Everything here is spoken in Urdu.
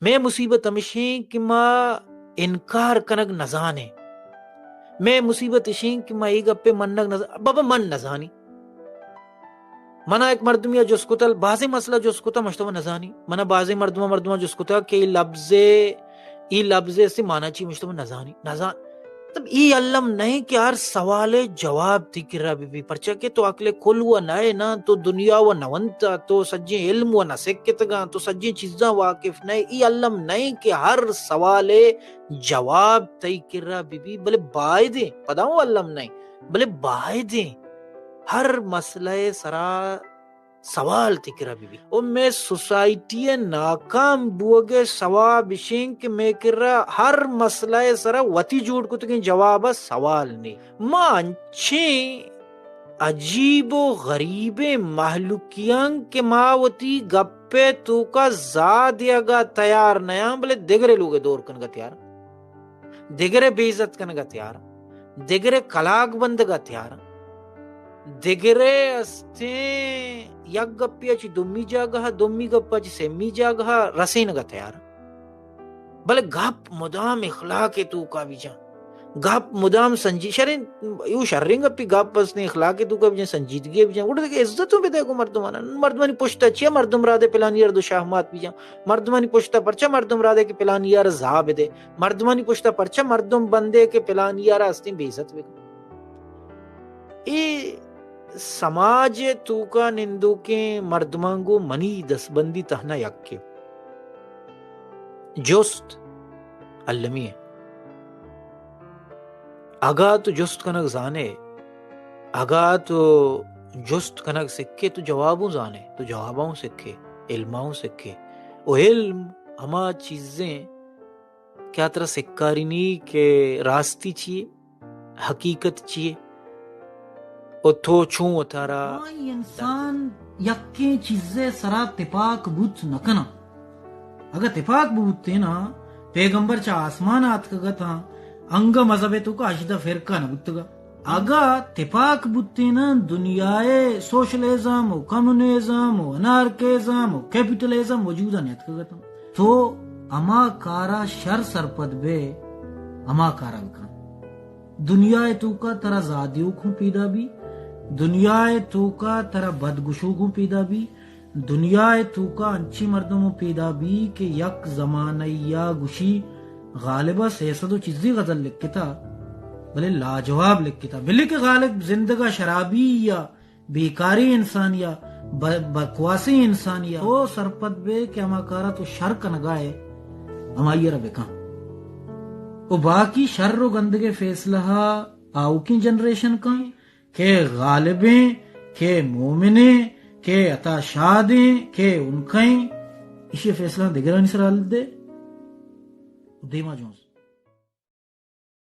میں مصیبت ہمشیں کہ ما انکار کنگ نزانے، میں مصیبت اشیں کہ ما ای گپے منگ نزان بابا من نزانی منا ایک مردمیا جس کتل بعض مسئلہ جس کتا مشتبہ نزانی منا بعض مردمہ جس کتا کہ ای لفظ سے مانا چی مشتبہ نزانی تب ای علم نہیں کہ ہر سوال جواب تھی کرا بی پرچا کہ تو عقل کل و نائے نا تو دنیا و نونتا تو سجے علم و نہ سکت گا تو سجے چیزاں واقف نہیں، ای علم نہیں کہ ہر سوال جواب تھی کرا بی بلے بائے دیں پداؤں علم نہیں بلے بائے دیں ہر مسئلہ سرا سوال تکرا بی او میں سوسائٹی ناکام بوگے سواب شین کہ میں کرا ہر مسئلہ سرا وتی جوڑ کو تکیں جواب سوال نہیں ما انچیں عجیب و غریب محلوکیاں کہ ما وتی گپے تو کا زادیا گا تیار نیاں بلے دگرے لوگے دور کنگا تیار، دگرے بے عزت کنگا تیار، دگرے کلاک بند گا تیار، دگرے استیں یک گپیا چی دمی جاگہ دمی گپا چی سمی جاگہ رسین گا تیار، بلے گپ مدام اخلاق تو کا بھی جان گپ مدام سنجی شرین یو شرین گپی گپ پسنے اخلاق تو کا بھی جان سنجیدگی بھی جان اڑھ دیکھ عزتوں بھی دیکھو مردمانی پشتا چیا مردم را دے پلانی یار دو شاہمات بھی جان مردمانی پشتا پرچا مردم را دے کے پلانی یار زہاب دے مردمانی پشتا پرچا مردم بندے کے پلانی یار استیں بے عزت بھی ای سماج تو کا نندو کے مردمانگو منی دس بندی تہنا یکے جست علمی ہے اگا تو جست کنک زانے اگا تو جست کنک سکھے تو جوابوں زانے تو جوابوں سکھے علماؤں سکھے او علم ہما چیزیں کیا طرح سکاری نہیں کہ راستی چیئے حقیقت چیئے او تو چون اتارا انسان یکے چیزیں سرا تپاک بوت نکنا اگر تپاک بوتے نا پیغمبر چا آسمان آت کگا تھا انگا مذہب تو کا اشدہ فرقہ نہ بوتگا اگا تپاک بوتے نا دنیائے سوشلزم و کمیونزم و انارکیزم و کیپٹلزم وجودہ نیت کگا تھا تو اما کارا شر سرپد بے اما کارا بکن دنیائے تو کا ترا زادیوں کو پیدا بھی دنیا تو کا ترا بدگشو کو پیدا بھی دنیا تو کا انچی مردموں پیدا بھی کہ یک زمانہ یا گشی غالبہ سیسد و چیزی غزل لکھتا بلے لاجواب لکھتا بلے کہ غالب زندگا شرابی یا بیکاری انسان یا بکواسی انسان یا تو سرپد بے کہ ہما کارا تو شر کا نگائے ہما یہ ربے کان او باقی شر و گندگے فیصلہ آؤ کی جنریشن کا کہ غالبیں کہ مومنیں کہ عطا شادیں کہ ان کہیں اسی فیصلہ دیگرانی سرال دے دیما جونس